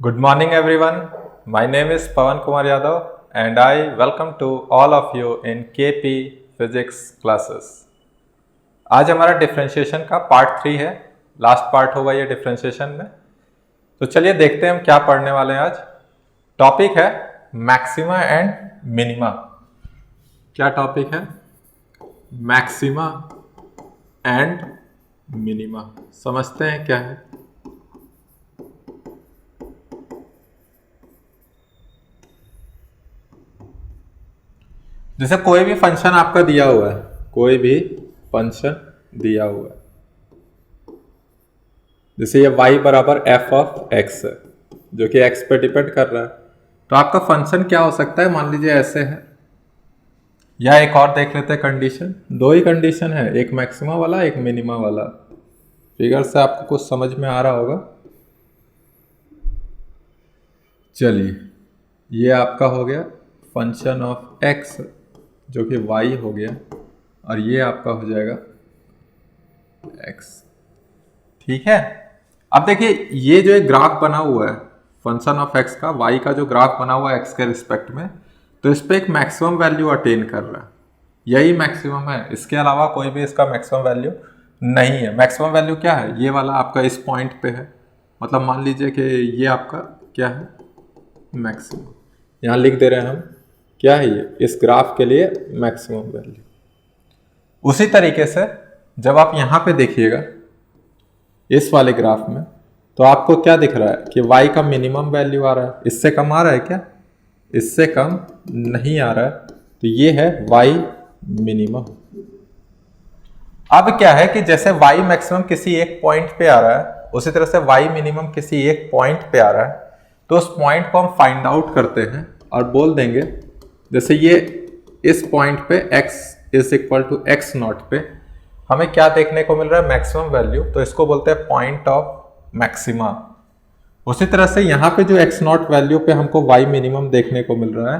Good morning everyone. My name is Pawan Kumar Yadav and I welcome to all of you in KP Physics classes. आज हमारा differentiation का part 3 है, last part होगा ये differentiation में। तो चलिए देखते हैं हम क्या पढ़ने वाले हैं आज। टॉपिक है मैक्सिमा एंड मिनिमा। क्या टॉपिक है? Maxima and minima. समझते हैं क्या है। जैसे कोई भी फंक्शन आपका दिया हुआ है, कोई भी फंक्शन दिया हुआ है, जैसे ये y बराबर f ऑफ x है जो कि x पे डिपेंड कर रहा है, तो आपका फंक्शन क्या हो सकता है? मान लीजिए ऐसे है, या एक और देख लेते हैं कंडीशन। दो ही कंडीशन है, एक मैक्सिमा वाला एक मिनिमा वाला। फिगर से आपको कुछ समझ में आ रहा होगा। चलिए, ये आपका हो गया फंक्शन ऑफ x जो कि y हो गया, और ये आपका हो जाएगा x। ठीक है। अब देखिए, ये जो एक ग्राफ बना हुआ है फंक्शन ऑफ x का, y का जो ग्राफ बना हुआ है x के रिस्पेक्ट में, तो इस पे एक मैक्सिमम वैल्यू अटेन कर रहा है। यही मैक्सिमम है, इसके अलावा कोई भी इसका मैक्सिमम वैल्यू नहीं है। मैक्सिमम वैल्यू क्या है? ये वाला आपका इस पॉइंट पे है। मतलब मान लीजिए कि ये आपका क्या है? मैक्सिमम। यहाँ लिख दे रहे हैं हम, क्या है ये? इस ग्राफ के लिए मैक्सिमम वैल्यू। उसी तरीके से जब आप यहाँ पे देखिएगा इस वाले ग्राफ में, तो आपको क्या दिख रहा है कि y का मिनिमम वैल्यू आ रहा है। इससे कम आ रहा है क्या? इससे कम नहीं आ रहा है, तो ये है y मिनिमम। अब क्या है कि जैसे y मैक्सिमम किसी एक पॉइंट पे आ रहा है, उसी तरह से y मिनिमम किसी एक पॉइंट पे आ रहा है, तो उस पॉइंट को हम फाइंड आउट करते हैं और बोल देंगे, जैसे ये इस पॉइंट पे x is equal to x naught पे हमें क्या देखने को मिल रहा है? Maximum value. तो इसको बोलते हैं पॉइंट ऑफ मैक्सिमा। उसी तरह से यहाँ पे जो x नॉट वैल्यू पे हमको y मिनिमम देखने को मिल रहा है,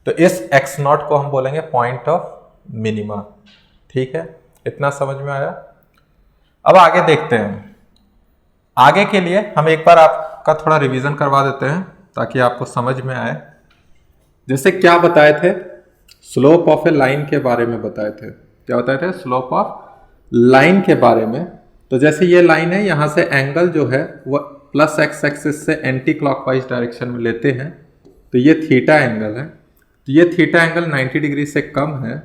तो इस x नॉट को हम बोलेंगे पॉइंट ऑफ मिनिमा। ठीक है, इतना समझ में आया? अब आगे देखते हैं। आगे के लिए हम एक बार आपका थोड़ा रिवीजन करवा देते हैं ताकि आपको समझ में आए। जैसे क्या बताए थे? स्लोप ऑफ ए लाइन के बारे में बताए थे। क्या बताए थे? स्लोप ऑफ लाइन के बारे में। तो जैसे ये लाइन है, यहाँ से एंगल जो है वो प्लस एक्स एक्सिस से एंटी क्लॉकवाइज डायरेक्शन में लेते हैं, तो ये थीटा एंगल है। तो ये थीटा एंगल 90 डिग्री से कम है,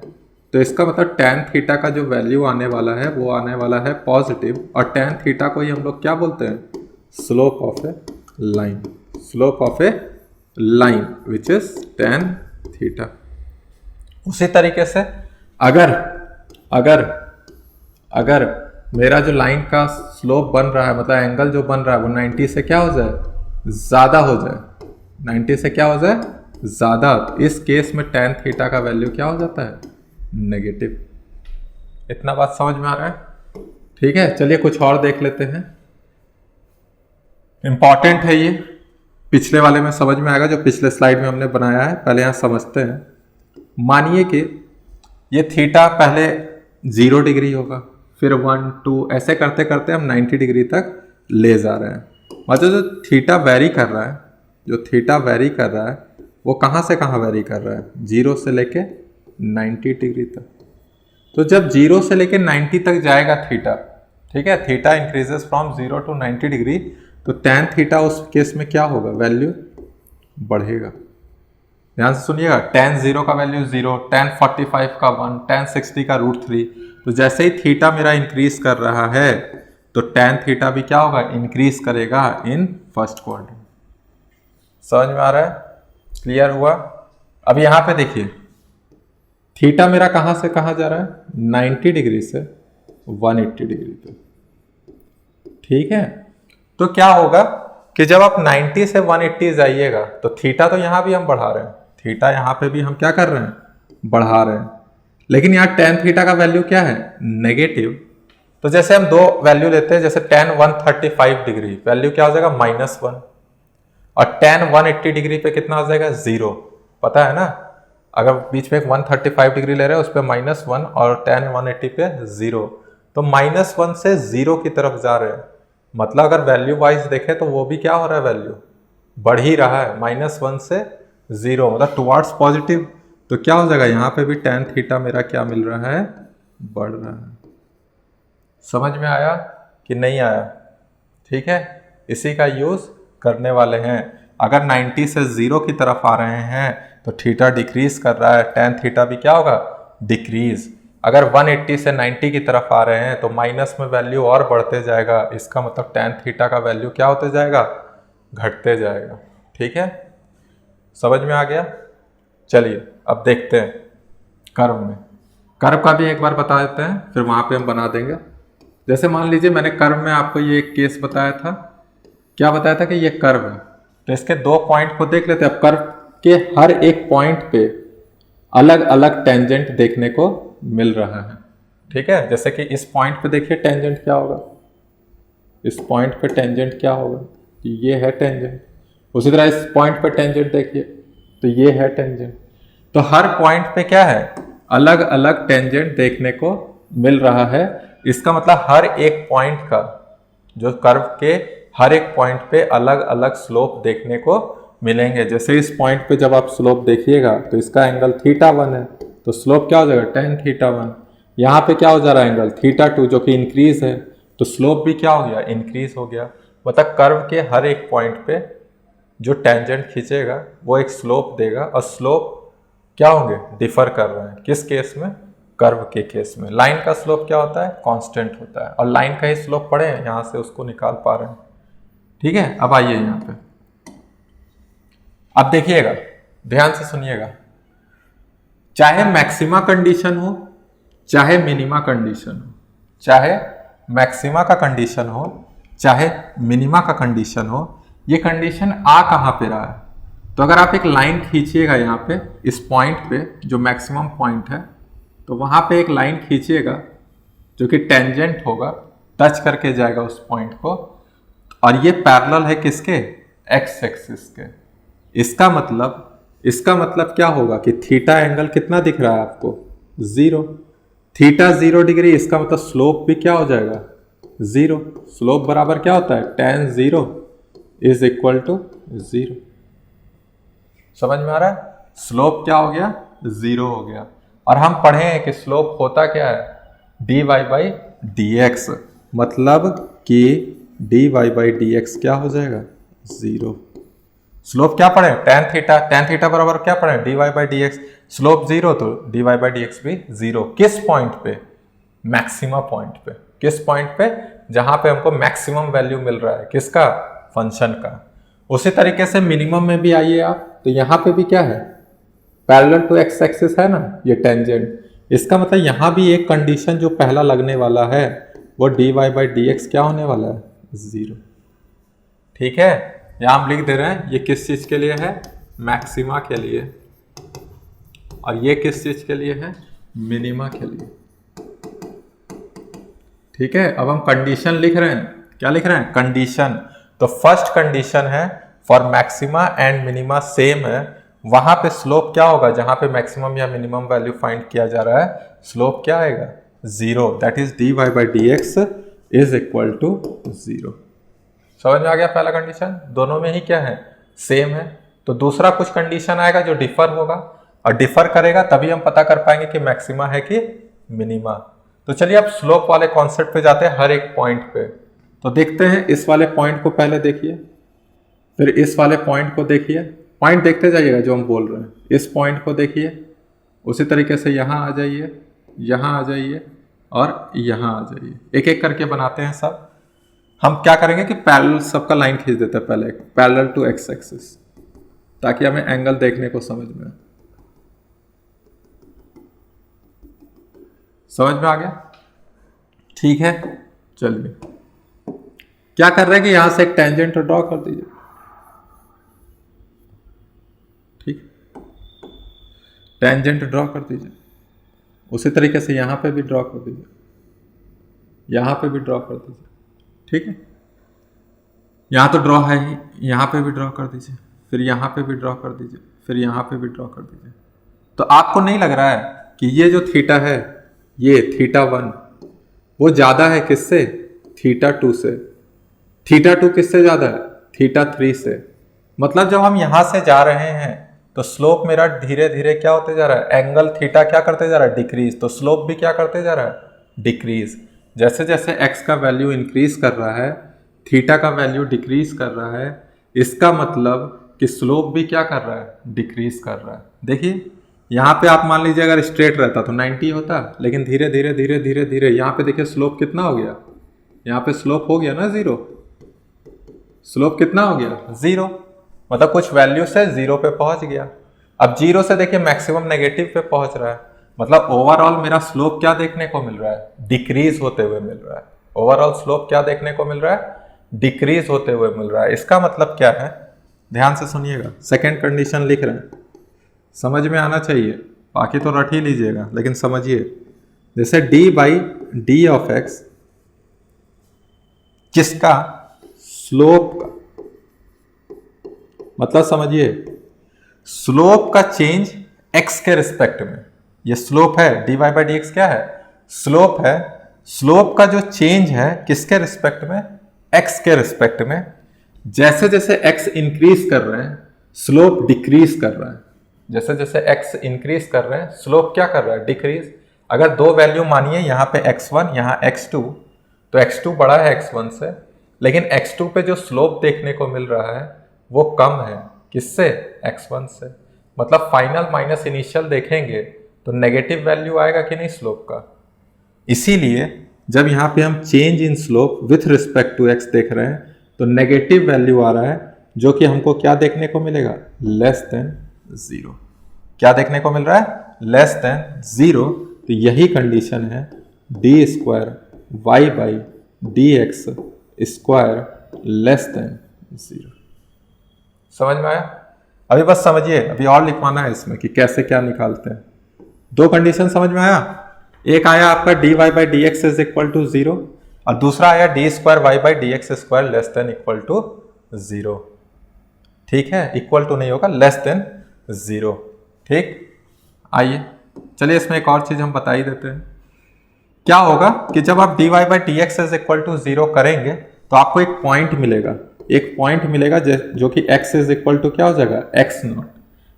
तो इसका मतलब टैन थीटा का जो वैल्यू आने वाला है वो आने वाला है पॉजिटिव। और टैन थीटा को ही हम लोग क्या बोलते हैं? Slope of A line. Slope of A line which is tan theta. उसी तरीके से अगर अगर अगर मेरा जो लाइन का स्लोप बन रहा है, मतलब एंगल जो बन रहा है, वो 90 से क्या हो जाए? ज़्यादा हो जाए। 90 से क्या हो जाए? ज़्यादा। इस केस में टैन थीटा का वैल्यू क्या हो जाता है? नेगेटिव। इतना बात समझ में आ रहा है? ठीक है, चलिए कुछ और देख लेते हैं। इंपॉर्टेंट है ये, पिछले वाले में समझ में आएगा जो पिछले स्लाइड में हमने बनाया है। पहले यहाँ समझते हैं। मानिए कि ये थीटा पहले 0 डिग्री होगा, फिर 1 2 ऐसे करते करते हम 90 डिग्री तक ले जा रहे हैं। मतलब जो थीटा वेरी कर रहा है, जो थीटा वेरी कर रहा है, वो कहाँ से कहाँ वेरी कर रहा है? 0 से लेके 90 डिग्री तक। तो जब 0 से लेके 90 तक जाएगा थीटा, ठीक है, theta increases from 0 to 90 degree, तो टैन थीटा उस केस में क्या होगा? वैल्यू बढ़ेगा। ध्यान से सुनिएगा, टैन 0 का वैल्यू 0, टैन 45 का 1, टैन 60 का √3। तो जैसे ही थीटा मेरा इंक्रीज कर रहा है, तो टैन थीटा भी क्या होगा? इंक्रीज करेगा इन फर्स्ट क्वाड्रेंट। समझ में आ रहा है? क्लियर हुआ? अब यहां पे देखिए, थीटा मेरा कहां से कहां जा रहा है? 90 डिग्री से 180 डिग्री तक। ठीक है, तो क्या होगा कि जब आप 90 से 180 जाइएगा, तो थीटा तो यहां भी हम बढ़ा रहे हैं, थीटा यहां पे भी हम क्या कर रहे हैं? बढ़ा रहे हैं। लेकिन यहाँ टैन थीटा का वैल्यू क्या है? नेगेटिव। तो जैसे हम दो वैल्यू लेते हैं, जैसे टैन 135 डिग्री वैल्यू क्या हो जाएगा? -1, और टैन 180 डिग्री पे कितना हो जाएगा? 0। पता है ना, अगर बीच में 135 डिग्री ले रहे हैं उस पर -1 और टैन 180 पे 0, तो -1 से 0 की तरफ जा रहे हैं। मतलब अगर वैल्यू वाइज देखें तो वो भी क्या हो रहा है? वैल्यू बढ़ ही रहा है, -1 से 0 मतलब टुवार्ड्स पॉजिटिव। तो क्या हो जाएगा, यहाँ पे भी tan थीटा मेरा क्या मिल रहा है, बढ़ रहा है। समझ में आया कि नहीं आया? ठीक है, इसी का यूज करने वाले हैं। अगर 90 से 0 की तरफ आ रहे हैं तो थीटा डिक्रीज कर रहा है, tan थीटा भी क्या होगा, डिक्रीज। अगर 180 से 90 की तरफ आ रहे हैं तो माइनस में वैल्यू और बढ़ते जाएगा, इसका मतलब tan थीटा का वैल्यू क्या होते जाएगा, घटते जाएगा। ठीक है, समझ में आ गया? चलिए अब देखते हैं कर्व में। कर्व का भी एक बार बता देते हैं, फिर वहां पे हम बना देंगे। जैसे मान लीजिए मैंने कर्व में आपको ये एक केस बताया था, क्या बताया था कि ये कर्व है, तो इसके 2 पॉइंट को देख लेते हैं। अब कर्व के हर एक पॉइंट पे अलग अलग टेंजेंट देखने को मिल रहा है। ठीक है, जैसे कि इस पॉइंट पे देखिए टेंजेंट क्या होगा, इस पॉइंट पे टेंजेंट क्या होगा, ये है टेंजेंट। उसी तरह इस पॉइंट पे टेंजेंट देखिए तो ये है टेंजेंट। तो हर पॉइंट पे क्या है, अलग अलग टेंजेंट देखने को मिल रहा है। इसका मतलब हर एक पॉइंट का, जो कर्व के हर एक पॉइंट पे अलग अलग स्लोप देखने को मिलेंगे। जैसे इस पॉइंट पे जब आप स्लोप देखिएगा तो इसका एंगल θ1 है, तो स्लोप क्या हो जाएगा, tan θ1। यहाँ पे क्या हो जा रहा है, एंगल θ2 जो कि इंक्रीज है, तो स्लोप भी क्या हो गया, इंक्रीज हो गया। मतलब कर्व के हर एक पॉइंट पे जो टेंजेंट खींचेगा वो एक स्लोप देगा, और स्लोप क्या होंगे, डिफर कर रहे हैं। किस केस में, कर्व के केस में। लाइन का स्लोप क्या होता है, कांस्टेंट होता है, और लाइन का ही स्लोप पढ़े हैं, यहां से उसको निकाल पा रहे हैं। ठीक है, अब आइए यहां पे, अब देखिएगा, ध्यान से सुनिएगा। चाहे मैक्सिमा कंडीशन हो, चाहे मिनिमा कंडीशन हो, चाहे मैक्सिमा का कंडीशन हो, चाहे मिनिमा का कंडीशन हो, ये कंडीशन आ कहां पे रहा है। तो अगर आप एक लाइन खींचिएगा यहाँ पे, इस पॉइंट पे जो मैक्सिमम पॉइंट है, तो वहां पे एक लाइन खींचिएगा जो कि टेंजेंट होगा, टच करके जाएगा उस पॉइंट को, और ये पैरेलल है किसके, एक्स एक्सिस के। इसका मतलब क्या होगा कि थीटा एंगल कितना दिख रहा है आपको, 0। थीटा 0 डिग्री, इसका मतलब स्लोप भी क्या हो जाएगा, 0। स्लोप बराबर क्या होता है, tan 0 इज इक्वल टू 0। समझ में आ रहा है, स्लोप क्या हो गया, 0 हो गया। और हम पढ़े हैं कि स्लोप होता क्या है, dy बाई dx, मतलब कि dy बाई dx क्या हो जाएगा, 0। स्लोप क्या पढ़े, tan थीटा बराबर क्या पढ़े, dy बाई dx। स्लोप 0 तो dy बाई dx भी 0। किस पॉइंट पे, मैक्सिमम पॉइंट पे। किस पॉइंट पे, जहां पे हमको मैक्सिमम वैल्यू मिल रहा है, किसका, फंक्शन का। उसी तरीके से मिनिमम में भी आइए आप, तो यहाँ पे भी क्या है, पैरेलल टू एक्स एक्सिस है ना ये टेंजेंट। इसका मतलब यहाँ भी एक कंडीशन जो पहला लगने वाला है वो dy बाई dx क्या होने वाला है, 0। ठीक है, यहाँ हम लिख दे रहे हैं, ये किस चीज के लिए है, मैक्सिमा के लिए, और ये किस चीज के लिए है, मिनिमा के लिए। ठीक है, अब हम कंडीशन लिख रहे हैं, क्या लिख रहे हैं, कंडीशन। तो फर्स्ट कंडीशन है for maxima and minima same है, वहां पे स्लोप क्या होगा, जहां पे मैक्सिमम या मिनिमम वैल्यू फाइंड किया जा रहा है, स्लोप क्या आएगा, 0। That is dy by dx is equal to 0। समझ में आ गया, पहला कंडीशन दोनों में ही क्या है, सेम है। तो दूसरा कुछ कंडीशन आएगा जो डिफर होगा, और डिफर करेगा तभी हम पता कर पाएंगे कि मैक्सिमा है कि मिनिमा। तो चलिए अब स्लोप वाले कॉन्सेप्ट पे जाते हैं, हर एक पॉइंट पे। तो देखते हैं, इस वाले पॉइंट को पहले देखिए, फिर इस वाले पॉइंट को देखिए, पॉइंट देखते जाइएगा जो हम बोल रहे हैं। इस पॉइंट को देखिए, उसी तरीके से यहाँ आ जाइए, यहाँ आ जाइए, और यहाँ आ जाइए। एक एक करके बनाते हैं सब। हम क्या करेंगे कि पैरेलल सबका लाइन खींच देते हैं पहले, पैरेलल टू एक्स एक्सिस, ताकि हमें एंगल देखने को समझ में आए। समझ में आ गया, ठीक है। चलिए क्या कर रहे हैं कि यहां से एक टेंजेंट ड्रॉ कर दीजिए, ठीक, टेंजेंट ड्रॉ कर दीजिए। उसी तरीके से यहां पे भी ड्रॉ कर दीजिए, यहां पे भी ड्रॉ कर दीजिए, ठीक है। यहां तो ड्रॉ है ही, यहां पे भी ड्रॉ कर दीजिए, फिर यहां पे भी ड्रॉ कर दीजिए, फिर यहां पे भी ड्रॉ कर दीजिए। तो आपको नहीं लग रहा है कि ये जो थीटा है, ये θ1 वो ज्यादा है किससे, θ2 से। θ2 किससे ज्यादा है, θ3 से। मतलब जब हम यहां से जा रहे हैं तो स्लोप मेरा धीरे धीरे क्या होते जा रहा है, एंगल थीटा क्या करते जा रहा है, डिक्रीज, तो स्लोप भी क्या करते जा रहा है, डिक्रीज। जैसे जैसे x का वैल्यू इंक्रीज कर रहा है, थीटा का वैल्यू डिक्रीज कर रहा है, इसका मतलब कि स्लोप भी क्या कर रहा है, डिक्रीज कर रहा है। देखिए यहाँ पे आप मान लीजिए अगर स्ट्रेट रहता तो 90 होता, लेकिन धीरे धीरे धीरे धीरे धीरे यहाँ पे देखिए स्लोप कितना हो गया, यहाँ पे स्लोप हो गया ना 0, स्लोप कितना हो गया 0, मतलब कुछ वैल्यू से 0 पे पहुंच गया। अब 0 से देखिए मैक्सिमम नेगेटिव पे पहुंच रहा है, मतलब ओवरऑल मेरा स्लोप क्या देखने को मिल रहा है, डिक्रीज होते हुए मिल रहा है। ओवरऑल स्लोप क्या देखने को मिल रहा है, डिक्रीज होते हुए मिल रहा है। इसका मतलब क्या है, ध्यान से सुनिएगा, सेकेंड कंडीशन लिख रहे हैं, समझ में आना चाहिए, बाकी तो रट ही लीजिएगा लेकिन समझिए। जैसे d by D of x किसका, स्लोप का, मतलब समझिए स्लोप का चेंज x के रिस्पेक्ट में, ये स्लोप है, dy बाई डी एक्स क्या है, स्लोप है। स्लोप का जो चेंज है किसके रिस्पेक्ट में, x के रिस्पेक्ट में। जैसे जैसे x इंक्रीज कर रहे हैं स्लोप डिक्रीज कर रहा है, जैसे जैसे x इंक्रीज कर रहे हैं स्लोप क्या कर रहा है, डिक्रीज। अगर दो वैल्यू मानिए यहाँ पे x1 यहाँ x2, तो x2 बड़ा है x1 से, लेकिन x2 पे जो स्लोप देखने को मिल रहा है वो कम है किससे, x1 से। मतलब फाइनल माइनस इनिशियल देखेंगे तो नेगेटिव वैल्यू आएगा कि नहीं स्लोप का। इसीलिए जब यहाँ पे हम change in slope with respect to x देख रहे हैं तो नेगेटिव वैल्यू आ रहा है, जो कि हमको क्या देखने को मिलेगा, लेस देन 0। क्या देखने को मिल रहा है, लेस देन 0। तो यही कंडीशन है d square Y by D x square less than 0। समझ में आया? अभी बस समझिए, अभी और लिखवाना है इसमें कि कैसे क्या निकालते हैं। दो कंडीशन समझ में आया, एक आया आपका d y by D x is equal to 0 और दूसरा आया d square Y by D x square less than equal to 0। ठीक है, इक्वल टू नहीं होगा, लेस देन 0। ठीक, आइए चलिए इसमें एक और चीज हम बता ही देते हैं। क्या होगा कि जब आप d y by D x is equal to 0 करेंगे तो आपको एक पॉइंट मिलेगा, एक पॉइंट मिलेगा जो कि x इज इक्वल टू क्या हो जाएगा, x naught,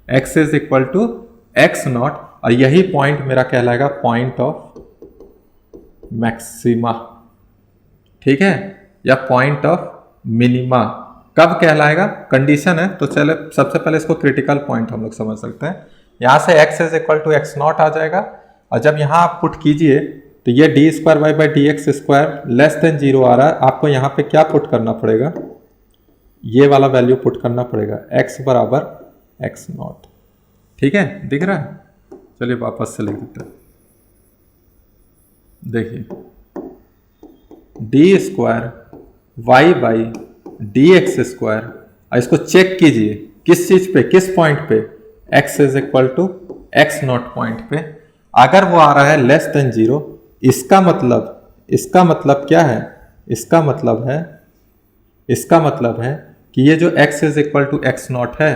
x is equal to x naught, और यही पॉइंट मेरा कहलाएगा पॉइंट ऑफ मैक्सिमा। ठीक है, या पॉइंट ऑफ मिनिमा। कब कहलाएगा, कंडीशन है, तो चले सबसे पहले इसको क्रिटिकल पॉइंट हम लोग समझ सकते हैं। यहां से x is equal to x naught आ जाएगा, और जब यहां आप पुट कीजिए तो ये D square Y by D x square less than 0 आ रहा है। आपको यहाँ पे क्या पुट करना पड़ेगा, ये वाला वैल्यू पुट करना पड़ेगा, x बराबर x नॉट। ठीक है, दिख रहा है? चलिए वापस से लिख देते हैं। देखिए d square Y by D x square, इसको चेक कीजिए किस चीज पे, किस पॉइंट पे, x is equal to x naught point पे। अगर वो आ रहा है लेस देन 0, इसका मतलब क्या है, इसका मतलब है कि ये जो x is equal to x naught है,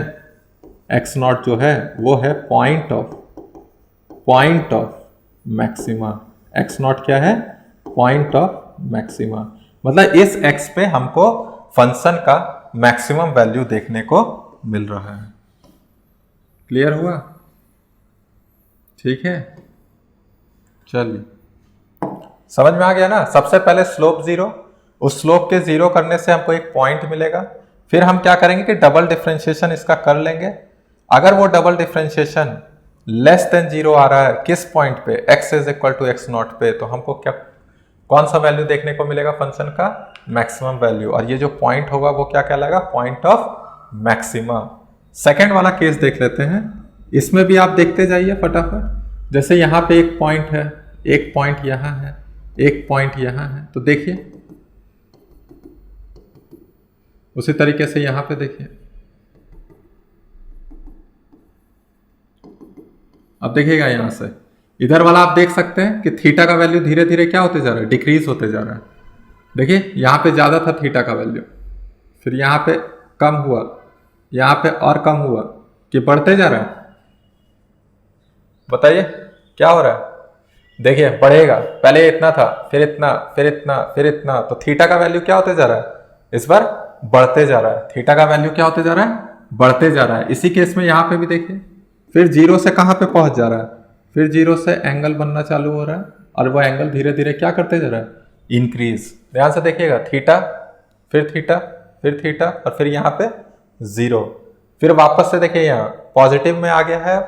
x नॉट जो है वो है point of maxima. x naught क्या है, पॉइंट ऑफ मैक्सिमा। मतलब इस x पे हमको फंक्शन का मैक्सिमम वैल्यू देखने को मिल रहा है। क्लियर हुआ? ठीक है, चलिए समझ में आ गया ना। सबसे पहले स्लोप 0, उस स्लोप के 0 करने से हमको एक पॉइंट मिलेगा। फिर हम क्या करेंगे कि डबल डिफरेंशिएशन इसका कर लेंगे। अगर वो डबल डिफरेंशिएशन लेस देन 0 आ रहा है किस पॉइंट पे, x is equal to x naught पे, तो हमको क्या, कौन सा वैल्यू देखने को मिलेगा फंक्शन का, मैक्सिमम वैल्यू। और ये जो पॉइंट होगा वो क्या कहलाएगा, पॉइंट ऑफ मैक्सिमा। सेकेंड वाला केस देख लेते हैं, इसमें भी आप देखते जाइए फटाफट। जैसे यहाँ पे एक पॉइंट है, एक पॉइंट यहाँ है, एक पॉइंट यहाँ है, तो देखिए उसी तरीके से यहाँ पे देखिए। अब देखिएगा यहाँ से इधर वाला आप देख सकते हैं कि थीटा का वैल्यू धीरे धीरे क्या होते जा रहा है, डिक्रीज होते जा रहा है। देखिए यहाँ पे ज्यादा था थीटा का वैल्यू, फिर यहाँ पे कम हुआ, यहाँ पे और कम हुआ, कि बढ़ते जा रहा है। बताइए क्या हो रहा है, देखिए बढ़ेगा, पहले इतना था, फिर इतना, फिर इतना, फिर इतना, तो थीटा का वैल्यू क्या होते जा रहा है, इस बार बढ़ते जा रहा है। थीटा का वैल्यू क्या होते जा रहा है, बढ़ते जा रहा है। इसी केस में यहाँ पे भी देखिए, फिर जीरो से कहाँ पे पहुंच जा रहा है, फिर जीरो से एंगल बनना चालू हो रहा है और वो एंगल धीरे धीरे क्या करते जा रहा है, इंक्रीज। ध्यान से देखिएगा, थीटा, फिर थीटा, फिर थीटा और फिर यहाँ पे जीरो, फिर वापस से देखिए यहाँ पॉजिटिव में आ गया है,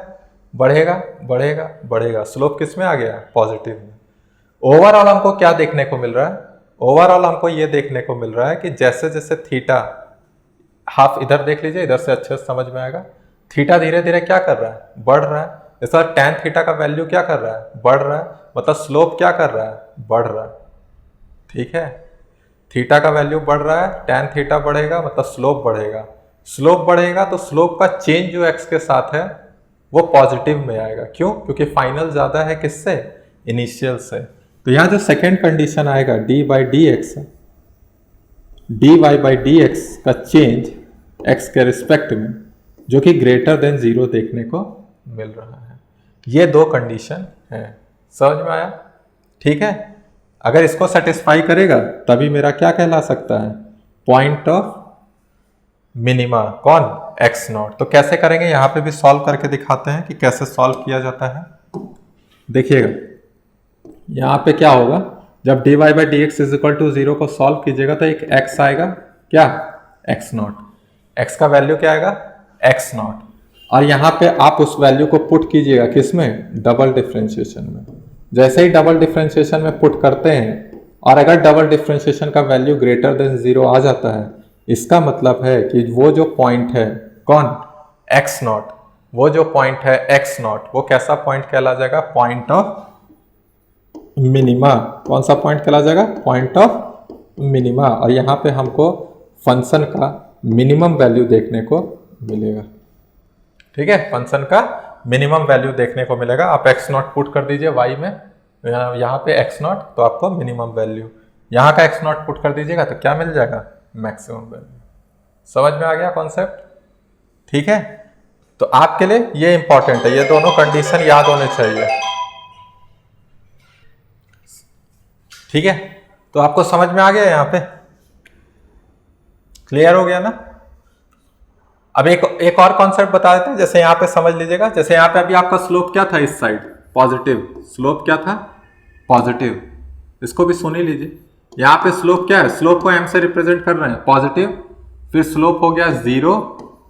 बढ़ेगा बढ़ेगा बढ़ेगा, स्लोप किस में आ गया, पॉजिटिव में। ओवरऑल हमको क्या देखने को मिल रहा है, ओवरऑल हमको ये देखने को मिल रहा है कि जैसे जैसे थीटा, हाफ इधर देख लीजिए, इधर से अच्छे से समझ में आएगा, थीटा धीरे धीरे क्या कर रहा है, बढ़ रहा है। जैसा tan थीटा का वैल्यू क्या कर रहा है, बढ़ रहा है, मतलब स्लोप क्या कर रहा है, बढ़ रहा है। ठीक है, थीटा का वैल्यू बढ़ रहा है, tan थीटा बढ़ेगा मतलब स्लोप बढ़ेगा, स्लोप बढ़ेगा तो स्लोप का चेंज जो x के साथ है वो पॉजिटिव में आएगा। क्यों, क्योंकि फाइनल ज्यादा है किससे, इनिशियल से। तो यहाँ जो सेकेंड कंडीशन आएगा dy by dx का चेंज x के रिस्पेक्ट में जो कि ग्रेटर देन जीरो देखने को मिल रहा है। ये दो कंडीशन है, समझ में आया। ठीक है, अगर इसको सेटिस्फाई करेगा तभी मेरा क्या कहला सकता है, पॉइंट ऑफ मिनिमा। कौन, x नॉट। तो कैसे करेंगे, यहाँ पे भी सॉल्व करके दिखाते हैं कि कैसे सॉल्व किया जाता है। देखिएगा यहाँ पे क्या होगा, जब dy by dx is equal to zero को सॉल्व कीजिएगा तो एक x आएगा, क्या, x नॉट। x का वैल्यू क्या आएगा, x नॉट, और यहाँ पे आप उस वैल्यू को पुट कीजिएगा किसमें, डबल डिफ्रेंशिएशन में। जैसे ही डबल डिफ्रेंशिएशन में पुट करते हैं और अगर डबल डिफ्रेंशिएशन का वैल्यू ग्रेटर देन जीरो आ जाता है, इसका मतलब है कि वो जो पॉइंट है, कौन, x नॉट, वो जो पॉइंट है x नॉट, वो कैसा पॉइंट कहला जाएगा, पॉइंट ऑफ मिनिमा। कौन सा पॉइंट कहला जाएगा, पॉइंट ऑफ मिनिमा। और यहाँ पे हमको फंक्शन का मिनिमम वैल्यू देखने को मिलेगा। ठीक है, फंक्शन का मिनिमम वैल्यू देखने को मिलेगा। आप x नॉट पुट कर दीजिए y में, यहाँ पे x नॉट, तो आपको मिनिमम वैल्यू, यहाँ का x नॉट पुट कर दीजिएगा तो क्या मिल जाएगा, मैक्सिमम वैल्यू। समझ में आ गया कॉन्सेप्ट। ठीक है, तो आपके लिए ये इंपॉर्टेंट है, ये दोनों कंडीशन याद होने चाहिए। ठीक है, तो आपको समझ में आ गया, यहाँ पे क्लियर हो गया ना। अब एक और कॉन्सेप्ट बता देते हैं, जैसे यहाँ पे समझ लीजिएगा, जैसे यहाँ पे अभी आपका स्लोप क्या था, इस साइड पॉजिटिव, स्लोप क्या था, पॉजिटिव। इसको भी सुन ही लीजिए, यहाँ पे स्लोप क्या है, स्लोप को m से रिप्रेजेंट कर रहे हैं, पॉजिटिव, फिर स्लोप हो गया जीरो,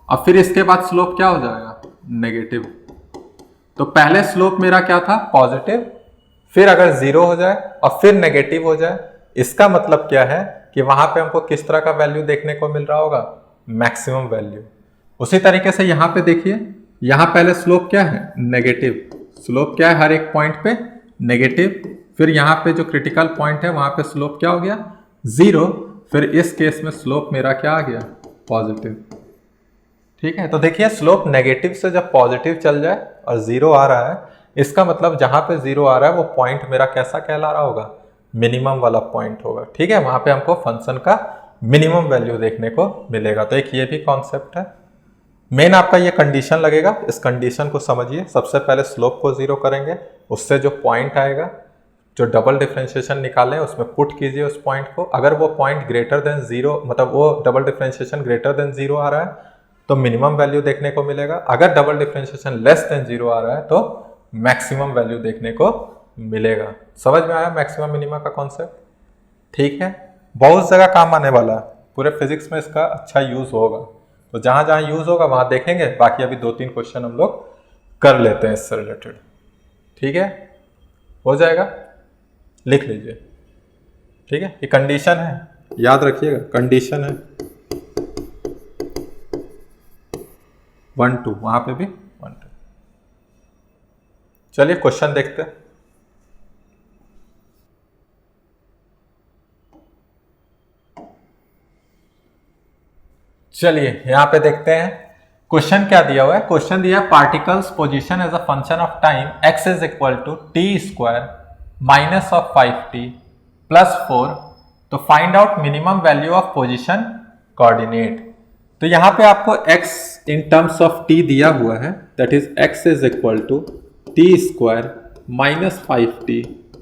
और फिर इसके बाद स्लोप क्या हो जाएगा, नेगेटिव। तो पहले स्लोप मेरा क्या था, पॉजिटिव, फिर अगर जीरो हो जाए और फिर नेगेटिव हो जाए, इसका मतलब क्या है कि वहां पे हमको किस तरह का वैल्यू देखने को मिल रहा होगा, मैक्सिमम वैल्यू। उसी तरीके से यहाँ पे देखिए, यहाँ पहले स्लोप क्या है, नेगेटिव, स्लोप क्या है हर एक पॉइंट पे, नेगेटिव, फिर यहाँ पे जो क्रिटिकल पॉइंट है वहां पे स्लोप क्या हो गया, जीरो, फिर इस केस में स्लोप मेरा क्या आ गया, पॉजिटिव। ठीक है, तो देखिए स्लोप नेगेटिव से जब पॉजिटिव चल जाए और जीरो आ रहा है, इसका मतलब जहां पे जीरो आ रहा है वो पॉइंट मेरा कैसा कहला रहा होगा, मिनिमम वाला पॉइंट होगा। ठीक है, वहां पे हमको फंक्शन का मिनिमम वैल्यू देखने को मिलेगा। तो एक ये भी कॉन्सेप्ट है। मेन आपका ये कंडीशन लगेगा, इस कंडीशन को समझिए। सबसे पहले स्लोप को जीरो करेंगे, उससे जो पॉइंट आएगा, जो डबल डिफरेंशिएशन निकालें उसमें पुट कीजिए उस पॉइंट को। अगर वो पॉइंट ग्रेटर देन जीरो, मतलब वो double differentiation greater than zero आ रहा है तो मिनिमम वैल्यू देखने को मिलेगा। अगर double differentiation less than zero आ रहा है तो मैक्सिमम वैल्यू देखने को मिलेगा। समझ में आया मैक्सिमम मिनिमा का कॉन्सेप्ट। ठीक है, बहुत जगह काम आने वाला है, पूरे फिजिक्स में इसका अच्छा यूज होगा। तो जहां जहां यूज होगा वहां देखेंगे। बाकी अभी 2-3 क्वेश्चन हम लोग कर लेते हैं इससे रिलेटेड। ठीक है, हो जाएगा, लिख लीजिए। ठीक है, ये कंडीशन है, याद रखिएगा, कंडीशन है 1 2, वहां पे भी 1 2। चलिए क्वेश्चन देखते हैं। चलिए यहां पे देखते हैं क्वेश्चन क्या दिया हुआ है। क्वेश्चन दिया है particles position as a function of time x is equal to t square minus of 5t plus 4। तो find out minimum value of position coordinate. तो यहां पे आपको x इन टर्म्स ऑफ t दिया हुआ है, that is x is equal to t square minus 5t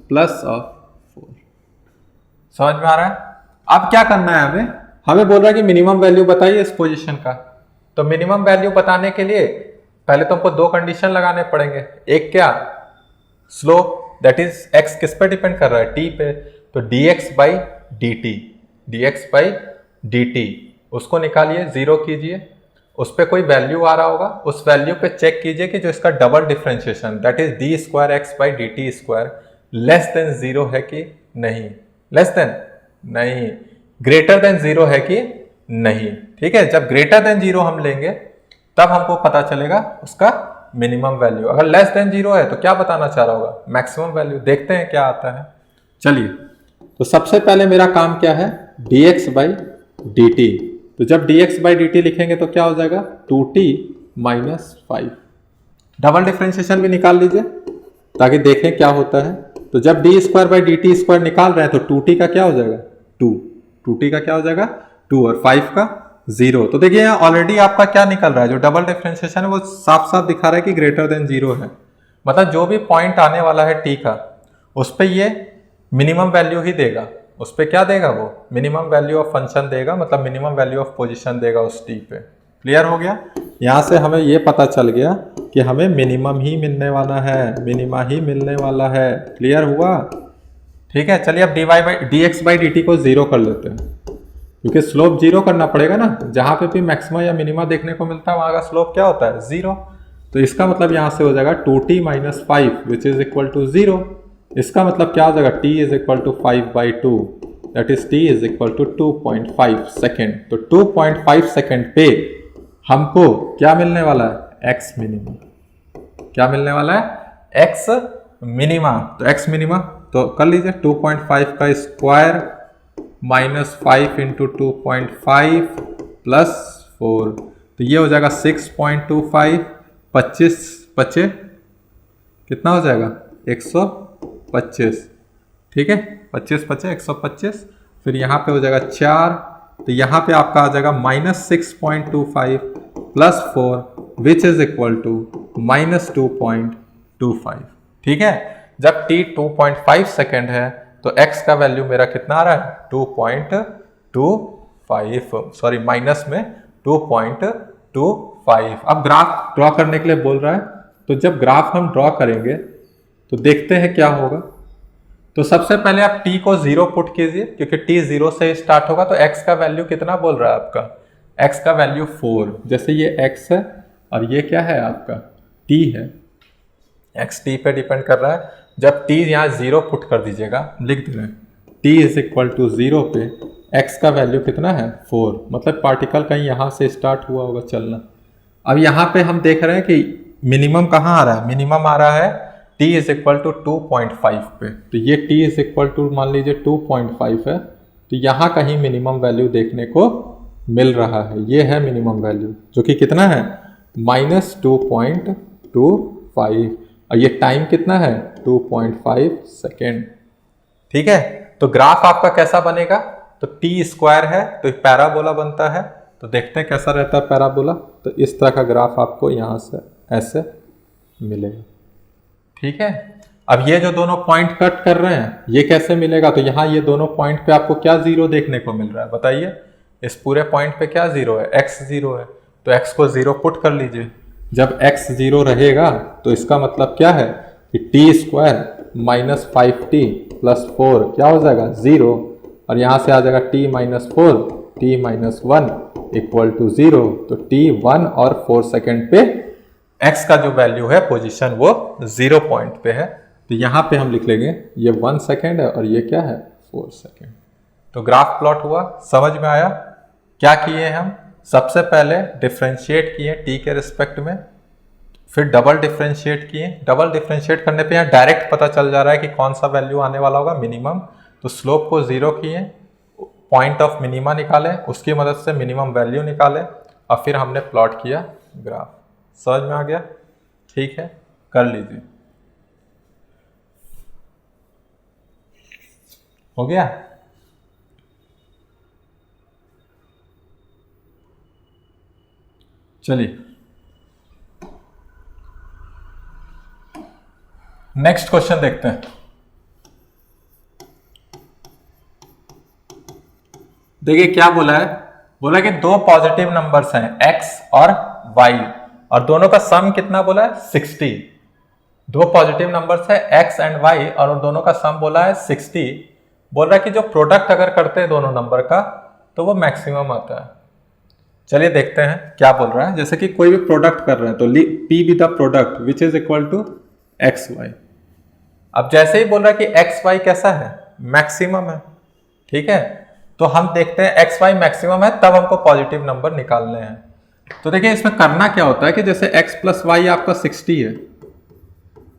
plus of 4। समझ में आ रहा है। अब क्या करना है हमें बोल रहा है कि मिनिमम वैल्यू बताइए इस पोजीशन का। तो मिनिमम वैल्यू बताने के लिए पहले तुमको दो कंडीशन लगाने पड़ेंगे। एक क्या, स्लोप, दैट इज एक्स किस पे डिपेंड कर रहा है, टी पे, तो dx बाई डी टी उसको निकालिए, जीरो कीजिए, उस पर कोई वैल्यू आ रहा होगा, उस वैल्यू पे चेक कीजिए कि जो इसका double differentiation that is D square x by D T square less than zero है कि नहीं, लेस देन नहीं, ग्रेटर देन जीरो है कि नहीं। ठीक है, जब ग्रेटर देन जीरो हम लेंगे तब हमको पता चलेगा उसका मिनिमम वैल्यू। अगर लेस देन जीरो है तो क्या बताना चाह रहा होगा, मैक्सिमम वैल्यू। देखते हैं क्या आता है। चलिए, तो सबसे पहले मेरा काम क्या है, dx बाई डी टी। तो जब dx बाई डी टी लिखेंगे तो क्या हो जाएगा, 2t माइनस 5। डबल डिफरेंशिएशन भी निकाल लीजिए ताकि देखें क्या होता है। तो जब D square by D T square निकाल रहे हैं तो 2t का क्या हो जाएगा, 2t का क्या हो जाएगा 2 और 5 का 0। तो देखिए यहाँ ऑलरेडी आपका क्या निकल रहा है, जो डबल डिफरेंशिएशन है वो साफ साफ दिखा रहा है कि ग्रेटर देन जीरो है। मतलब जो भी पॉइंट आने वाला है t का, उस पर ये मिनिमम वैल्यू ही देगा, उस पर क्या देगा, वो मिनिमम वैल्यू ऑफ फंक्शन देगा, मतलब मिनिमम वैल्यू ऑफ पोजीशन देगा उस t पे। क्लियर हो गया। यहाँ से हमें ये पता चल गया कि हमें मिनिमम ही मिलने वाला है, मिनिमा ही मिलने वाला है। क्लियर हुआ। ठीक है, चलिए अब dx बाई डी टी को जीरो कर लेते हैं, क्योंकि स्लोप जीरो करना पड़ेगा ना। जहां पे भी मैक्सिमा या मिनिमा देखने को मिलता है वहां का स्लोप क्या होता है, जीरो। तो इसका मतलब यहां से हो जाएगा 2t minus 5 which is equal to 0। इसका मतलब क्या हो जाएगा, t is equal to 5/2, that is t is equal to 2.5 second. तो 2.5 सेकेंड पे हमको क्या मिलने वाला है, x मिनिमा। क्या मिलने वाला है, x मिनिमा। तो x मिनिमा तो कर लीजिए 2.5 का स्क्वायर माइनस 5 इंटू 2.5 प्लस 4, तो ये हो जाएगा 6.25, 25 बचे कितना हो जाएगा 125। ठीक है, 25 बचे 125, फिर यहाँ पे हो जाएगा 4, तो यहाँ पे आपका आ जाएगा minus 6.25 plus 4 which is equal to minus 2.25। ठीक है, जब t 2.5 सेकेंड है तो x का वैल्यू मेरा कितना आ रहा है, 2.25, सॉरी माइनस में 2.25। अब ग्राफ ड्रॉ करने के लिए बोल रहा है, तो जब ग्राफ हम ड्रॉ करेंगे तो देखते हैं क्या होगा। तो सबसे पहले आप t को 0 पुट कीजिए, क्योंकि t 0 से स्टार्ट होगा। तो x का वैल्यू कितना बोल रहा है आपका, x का वैल्यू 4। जैसे ये x है और ये क्या है आपका t है, x t पे डिपेंड कर रहा है। जब t यहाँ 0 पुट कर दीजिएगा, लिख दे रहे हैं t इज इक्वल टू 0 पे x का वैल्यू कितना है 4, मतलब पार्टिकल कहीं यहाँ से स्टार्ट हुआ होगा चलना। अब यहाँ पे हम देख रहे हैं कि मिनिमम कहाँ आ रहा है, मिनिमम आ रहा है t इज इक्वल टू 2.5 पे। तो ये t इज इक्वल टू मान लीजिए 2.5 है, तो यहाँ कहीं मिनिमम वैल्यू देखने को मिल रहा है। ये है मिनिमम वैल्यू जो कि कितना है माइनस 2.25, और ये टाइम कितना है 2.5 सेकेंड। ठीक है, तो ग्राफ आपका कैसा बनेगा, तो t स्क्वायर है तो पैराबोला बनता है। तो देखते हैं कैसा रहता है पैराबोला। तो इस तरह का ग्राफ आपको यहाँ से ऐसे मिलेगा। ठीक है, अब ये जो दोनों पॉइंट कट कर रहे हैं ये कैसे मिलेगा, तो यहाँ ये दोनों पॉइंट पे आपको क्या जीरो देखने को मिल रहा है, बताइए। इस पूरे पॉइंट पे क्या जीरो है, x जीरो है, तो x को 0 पुट कर लीजिए। जब x 0 रहेगा तो इसका मतलब क्या है कि t square minus 5t plus 4 क्या हो जाएगा 0, और यहाँ से आ जाएगा t minus 4, t minus 1 equal to 0। तो t 1 और 4 सेकेंड पे x का जो वैल्यू है पोजीशन वो 0 पॉइंट पे है। तो यहाँ पे हम लिख लेंगे ये 1 सेकेंड है और ये क्या है 4 सेकेंड। तो ग्राफ प्लॉट हुआ, समझ में आया। क्या किए हम, सबसे पहले डिफ्रेंशिएट किए t के रिस्पेक्ट में, फिर डबल डिफ्रेंशिएट किए। डबल डिफ्रेंशिएट करने पे यहाँ डायरेक्ट पता चल जा रहा है कि कौन सा वैल्यू आने वाला होगा, मिनिमम। तो स्लोप को 0 किए, पॉइंट ऑफ मिनिमा निकाले, उसकी मदद से मिनिमम वैल्यू निकाले, और फिर हमने प्लॉट किया ग्राफ। समझ में आ गया। ठीक है, कर लीजिए। हो गया। चलिए नेक्स्ट क्वेश्चन देखते हैं। देखिए क्या बोला है, बोला कि दो पॉजिटिव नंबर्स हैं x और y और दोनों का सम कितना बोला है 60। दो पॉजिटिव नंबर्स है x एंड y और दोनों का सम बोला है 60। बोल रहा है कि जो प्रोडक्ट अगर करते हैं दोनों नंबर का तो वो मैक्सिमम आता है। चलिए देखते हैं क्या बोल रहा है। जैसे कि कोई भी प्रोडक्ट कर रहे हैं तो p with the product which is equal to x y. अब जैसे ही बोल रहा है कि एक्स वाई कैसा है मैक्सिमम है, ठीक है, तो हम देखते हैं एक्स वाई मैक्सिमम है तब हमको पॉजिटिव नंबर निकालने हैं। तो देखिए इसमें करना क्या होता है कि जैसे x प्लस वाई आपका 60 है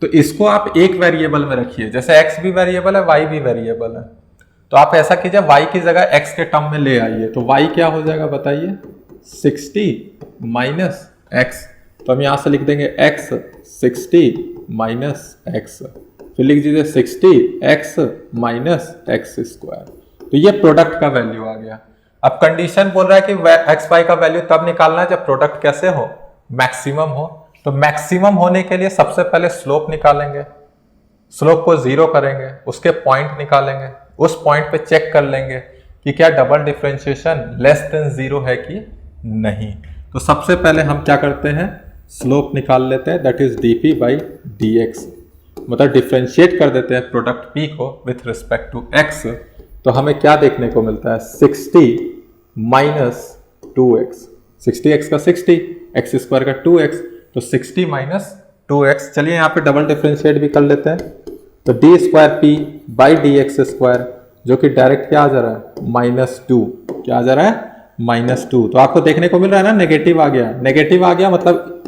तो इसको आप एक वेरिएबल में रखिए, जैसे x भी वेरिएबल है y भी वेरिएबल है, तो आप ऐसा कीजिए y की जगह x के टर्म में ले आइए तो y क्या हो जाएगा बताइए 60 माइनस एक्स। तो हम यहां से लिख देंगे x 60 माइनस एक्स, फिर लिख दीजिए 60 x माइनस एक्स स्क्वायर। तो ये प्रोडक्ट का वैल्यू आ गया। अब कंडीशन बोल रहा है कि एक्स वाई का वैल्यू तब निकालना है जब प्रोडक्ट कैसे हो मैक्सिमम हो। तो मैक्सिमम होने के लिए सबसे पहले स्लोप निकालेंगे, स्लोप को जीरो करेंगे, उसके पॉइंट निकालेंगे, उस पॉइंट पे चेक कर लेंगे कि क्या double differentiation less than zero है कि नहीं। तो सबसे पहले हम क्या करते हैं स्लोप निकाल लेते हैं, that is dp by dx, मतलब डिफरेंशिएट कर देते हैं प्रोडक्ट p को विथ रिस्पेक्ट टू x। तो हमें क्या देखने को मिलता है 60 माइनस 2x, 60x का 60, एक्स स्क्वायर का 2x, तो 60 माइनस 2x। चलिए यहाँ पे डबल डिफरेंशिएट भी कर लेते हैं, तो D square P by D x square जो कि डायरेक्ट क्या आ जा रहा है -2, क्या आ जा रहा है -2। तो आपको देखने को मिल रहा है ना नेगेटिव आ गया, नेगेटिव आ गया मतलब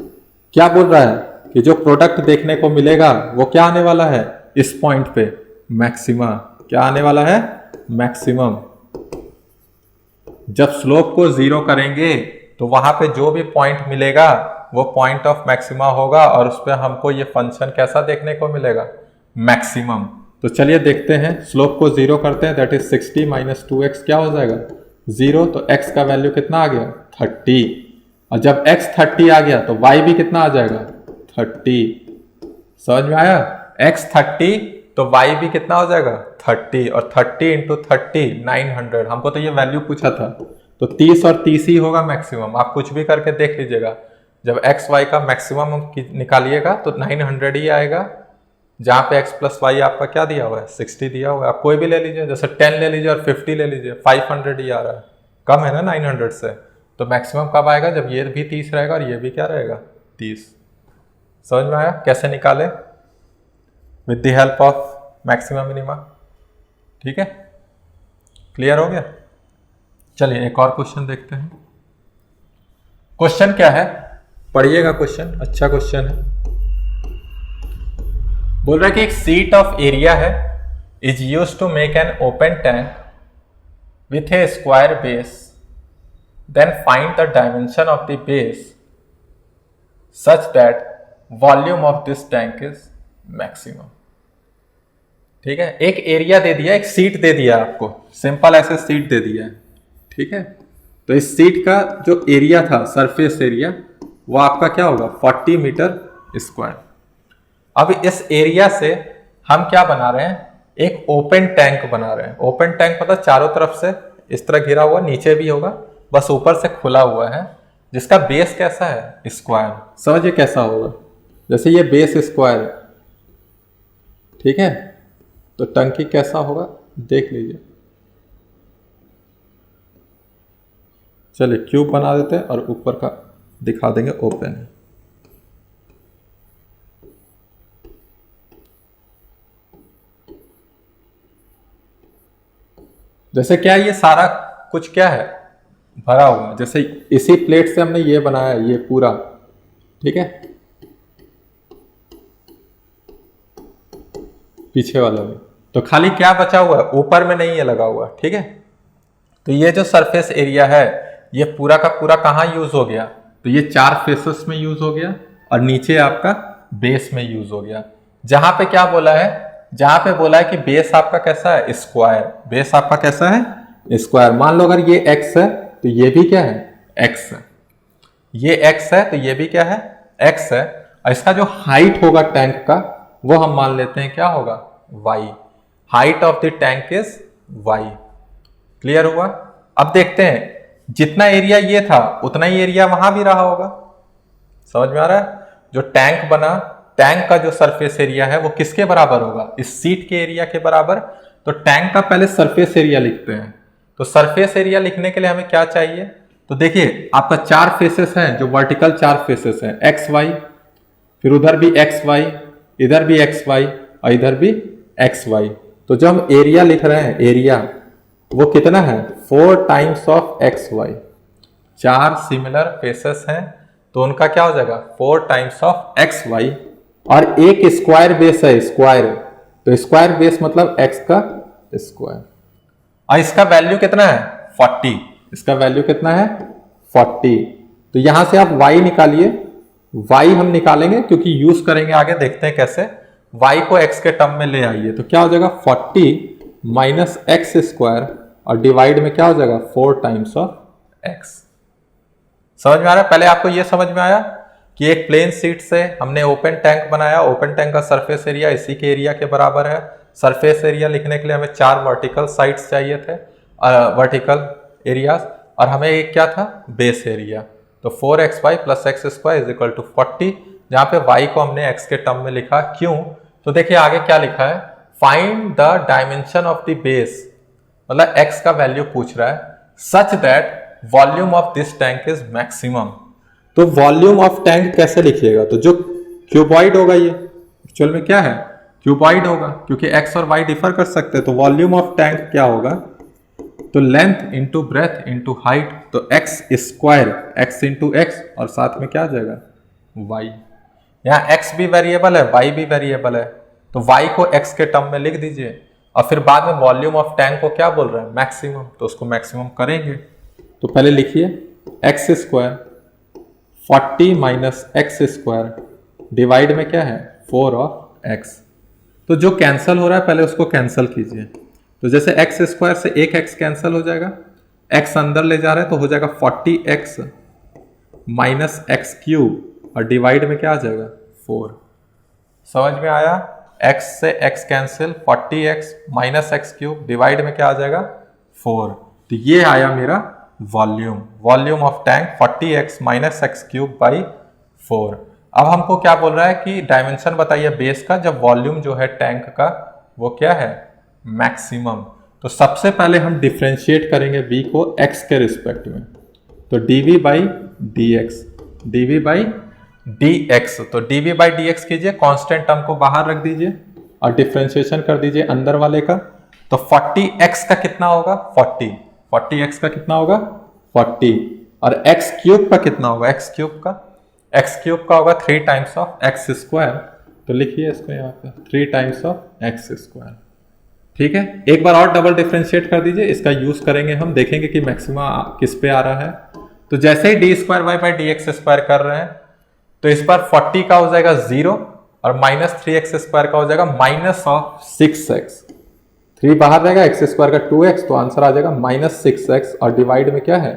क्या बोल रहा है कि जो प्रोडक्ट देखने को मिलेगा वो क्या आने वाला है इस पॉइंट पे मैक्सिमा, क्या आने वाला है मैक्सिमम। जब स्लोप को जीरो करेंगे तो वहां पे जो भी पॉइंट मिलेगा वो पॉइंट ऑफ मैक्सिमा होगा और उस पर हमको ये फंक्शन कैसा देखने को मिलेगा मैक्सिमम। तो चलिए देखते हैं, स्लोप को जीरो करते हैं, दैट इज 60 माइनस 2x क्या हो जाएगा 0। तो x का वैल्यू कितना आ गया 30, और जब x 30 आ गया तो y भी कितना आ जाएगा 30। समझ में आया, x 30 तो y भी कितना हो जाएगा 30, और 30 इंटू 30 900। हमको तो ये वैल्यू पूछा था, तो 30 और 30 ही होगा मैक्सिमम। आप कुछ भी करके देख लीजिएगा, जब x y का मैक्सिमम निकालिएगा तो 900 ही आएगा, जहां पे x प्लस वाई आपका क्या दिया हुआ है 60 दिया हुआ है। आप कोई भी ले लीजिए, जैसे 10 ले लीजिए और 50 ले लीजिए, 500 ही आ रहा है, कम है ना 900 से। तो मैक्सिमम कब आएगा जब ये भी 30 रहेगा और ये भी क्या रहेगा 30। समझ में आया कैसे निकाले with the help of maximum minima, ठीक है, क्लियर हो गया। चलिए एक और क्वेश्चन देखते हैं। क्वेश्चन क्या है पढ़िएगा, क्वेश्चन अच्छा क्वेश्चन है। बोल रहा है कि एक सीट ऑफ एरिया है is use to make an open tank with a square base, then find the dimension of the base such that volume of this tank is maximum. ठीक है, एक एरिया दे दिया, एक सीट दे दिया आपको, simple ऐसे seat दे दिया है, ठीक है। तो इस सीट का जो एरिया था सरफेस एरिया वो आपका क्या होगा 40 मीटर स्क्वायर। अब इस एरिया से हम क्या बना रहे हैं एक ओपन टैंक बना रहे हैं। ओपन टैंक मतलब चारों तरफ से इस तरह घिरा हुआ, नीचे भी होगा, बस ऊपर से खुला हुआ है, जिसका बेस कैसा है स्क्वायर। समझिए कैसा होगा, जैसे ये बेस स्क्वायर है, ठीक है, तो टंकी कैसा होगा देख लीजिए। चलिए क्यूब बना देते हैं और ऊपर का दिखा देंगे ओपन। जैसे क्या ये सारा कुछ क्या है भरा हुआ, जैसे इसी प्लेट से हमने ये बनाया ये पूरा, ठीक है, पीछे वाला में तो खाली क्या बचा हुआ है ऊपर में नहीं है लगा हुआ, ठीक है। तो ये जो सरफेस एरिया है ये पूरा का पूरा कहाँ यूज हो गया, तो ये चार फेसेस में यूज हो गया और नीचे आपका बेस में यूज हो गया। जहां पे क्या बोला है, जहां पे बोला है कि बेस आपका कैसा है स्क्वायर, बेस आपका कैसा है स्क्वायर। मान लो अगर ये x है तो ये भी क्या है x है, ये x है तो ये भी क्या है x है, और इसका जो हाइट होगा टैंक का वो हम मान लेते हैं क्या होगा y, height of the tank is y। Clear हुआ। अब देखते हैं जितना एरिया ये था उतना ही एरिया वहां भी रहा होगा। समझ में आ रहा है? जो टैंक बना, टैंक का जो सरफेस एरिया है वो किसके बराबर होगा? इस सीट के एरिया के बराबर। तो टैंक का पहले सरफेस एरिया लिखते हैं। तो सरफेस एरिया लिखने के लिए हमें क्या चाहिए? तो देखिए आपका 4 फेसेस हैं, जो वर्टिकल 4 फेसेस हैं, एक्स वाई, फिर उधर भी एक्स वाई, इधर भी एक्स वाई और इधर भी एक्स वाई। तो जब हम एरिया लिख रहे हैं, एरिया वो कितना है? 4 times of x y. 4 similar faces हैं तो उनका क्या हो जाएगा? 4 टाइम्स ऑफ एक्स वाई। और एक स्क्वायर बेस है, स्क्वायर, तो स्क्वायर बेस मतलब एक्स का स्क्वायर। और इसका वैल्यू कितना है? 40। इसका वैल्यू कितना है? 40। तो यहां से आप y निकालिए। y हम निकालेंगे क्योंकि यूज करेंगे आगे, देखते हैं कैसे। y को x के टर्म में ले आइए तो क्या हो जाएगा? 40 माइनस एक्स स्क्वायर और डिवाइड में क्या हो जाएगा? 4 टाइम्स ऑफ x। समझ में आ रहा है? पहले आपको यह समझ में आया कि एक प्लेन शीट से हमने ओपन टैंक बनाया, ओपन टैंक का सरफेस एरिया इसी के एरिया के बराबर है। सरफेस एरिया लिखने के लिए हमें 4 वर्टिकल साइड्स चाहिए थे, वर्टिकल एरियाज, और हमें एक क्या था? Base area. तो 4xy plus x square is equal to 40, जहां पे y को हमने x के टर्म में लिखा। क्यों? तो देखिए आगे क्या लिखा है, find the dimension of the base, मतलब x का वैल्यू पूछ रहा है, सच that volume of this tank is maximum. तो वॉल्यूम ऑफ टैंक कैसे लिखिएगा? तो जो क्यूबॉइड होगा, ये एक्चुअल में क्या है? क्यूबॉइड होगा, क्योंकि x और y डिफर कर सकते हैं। तो वॉल्यूम ऑफ टैंक क्या होगा? तो length into breadth into height, तो X square, X into X, और साथ में क्या आ जाएगा? वाई। यहाँ एक्स भी वेरिएबल है, वाई भी वेरिएबल है, तो वाई को एक्स के टर्म में लिख दीजिए, और फिर बाद में वॉल्यूम ऑफ टैंक को क्या बोल रहे हैं? मैक्सिमम, तो उसको मैक्सिमम करेंगे। तो पहले लिखिए x square 40 minus x square divide में क्या है? 4 ऑफ एक्स। तो जो कैंसल हो रहा है पहले उसको कैंसल कीजिए। तो जैसे एक्स स्क्वायर से एक एक्स कैंसिल हो जाएगा, एक्स अंदर ले जा रहे हैं तो हो जाएगा 40x माइनस एक्स क्यूब, और डिवाइड में क्या आ जाएगा? 4। समझ में आया? x से x cancel, 40x minus x cube, divide में क्या आ जाएगा? 4। तो ये आया मेरा volume, volume of tank 40x minus x cube by 4। अब हमको क्या बोल रहा है कि डायमेंशन बताइए बेस का, जब वॉल्यूम जो है टैंक का वो क्या है? मैक्सिमम। तो सबसे पहले हम डिफ्रेंशिएट करेंगे v को x के रिस्पेक्ट में, तो dv by dx, dv by dx, तो dv बाई dx कीजिए, कांस्टेंट टर्म को बाहर रख दीजिए और डिफ्रेंशिएशन कर दीजिए अंदर वाले का। तो 40x का कितना होगा? 40x का कितना होगा? 40, और x क्यूब का कितना होगा? x क्यूब का होगा 3 टाइम्स ऑफ एक्स स्क्वायर। तो लिखिए इसको यहाँ पे 3 टाइम्स ऑफ एक्स स्क्वायर। ठीक है, एक बार और डबल डिफरेंशिएट कर दीजिए, इसका यूज करेंगे हम, देखेंगे कि मैक्सिमा किस पे आ रहा है। तो जैसे ही D square Y by D x square कर रहे हैं तो इस बार 40 का हो जाएगा 0 और माइनस 3x स्क्वायर का हो जाएगा माइनस ऑफ 6x। 3 बाहर रहेगा, एक्स स्क्वायर का 2x, तो आंसर आ जाएगा माइनस 6x, और डिवाइड में क्या है?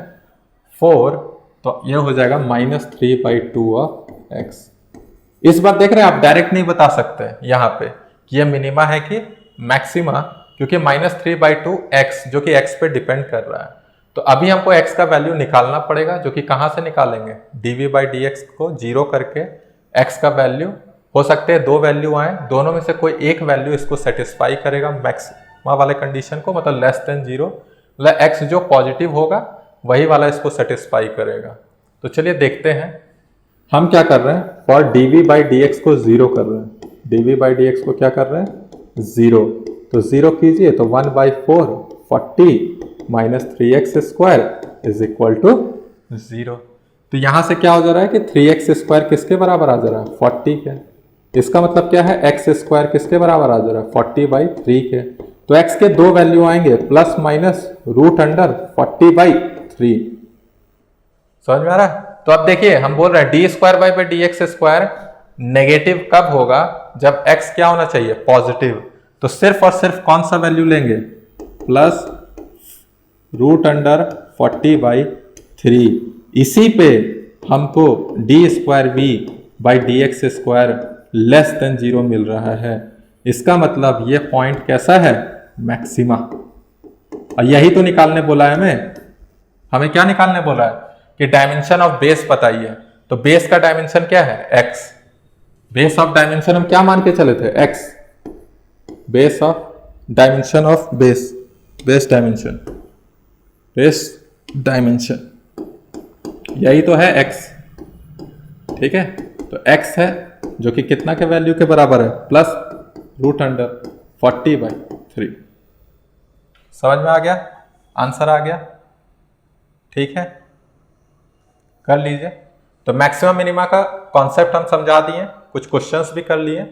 4, तो ये हो जाएगा माइनस 3/2 ऑफ x। इस बार देख रहे हैं आप, डायरेक्ट नहीं बता सकते यहाँ पे कि ये मिनिमा है कि मैक्सिमा, क्योंकि माइनस 3/2 x जो कि x पे डिपेंड कर रहा है। तो अभी हमको x का वैल्यू निकालना पड़ेगा, जो कि कहाँ से निकालेंगे? dv बाई dx को 0 करके x का वैल्यू, हो सकते हैं 2 वैल्यू आए, दोनों में से कोई एक वैल्यू इसको सेटिस्फाई करेगा मैक्सिमा वाले कंडीशन को, मतलब लेस देन 0, मतलब x जो पॉजिटिव होगा वही वाला इसको सेटिस्फाई करेगा। तो चलिए देखते हैं हम क्या कर रहे हैं। फॉर dv बाई dx को 0 कर रहे हैं, dv बाई dx को क्या कर रहे हैं? 0, तो 0 कीजिए तो 1/4 40 minus 3x square is equal to 0। तो यहां से क्या हो जा रहा है कि 3x स्क्वायर किसके बराबर आ जा रहा है? 40 के। इसका मतलब क्या है? x स्क्वायर किसके बराबर आ जा रहा है? 40/3 के। तो x के 2 वैल्यू आएंगे, प्लस माइनस रूट अंडर 40/3। समझ में आ रहा है? तो अब देखिए हम बोल रहे हैं D square by by D x square negative कब होगा? जब x क्या होना चाहिए? पॉजिटिव। तो सिर्फ और सिर्फ कौन सा वैल्यू लेंगे? Plus root under 40/3। इसी पे हमको d square v by D x square less than 0 मिल रहा है। इसका मतलब ये पॉइंट कैसा है? मैक्सिमा। और यही तो निकालने बोला है हमें। हमें क्या निकालने बोला है कि डायमेंशन ऑफ बेस बताइए। तो बेस का डायमेंशन क्या है? x। बेस ऑफ डायमेंशन हम क्या मान के चले थे? x। Base of dimension of base, base dimension, base dimension यही तो है x। ठीक है, तो x है जो कि कितना के वैल्यू के बराबर है? +√40/3। समझ में आ गया? आंसर आ गया? ठीक है, कर लीजिए। तो मैक्सिमम मिनिमा का कॉन्सेप्ट हम समझा दिए, कुछ क्वेश्चंस भी कर लिए।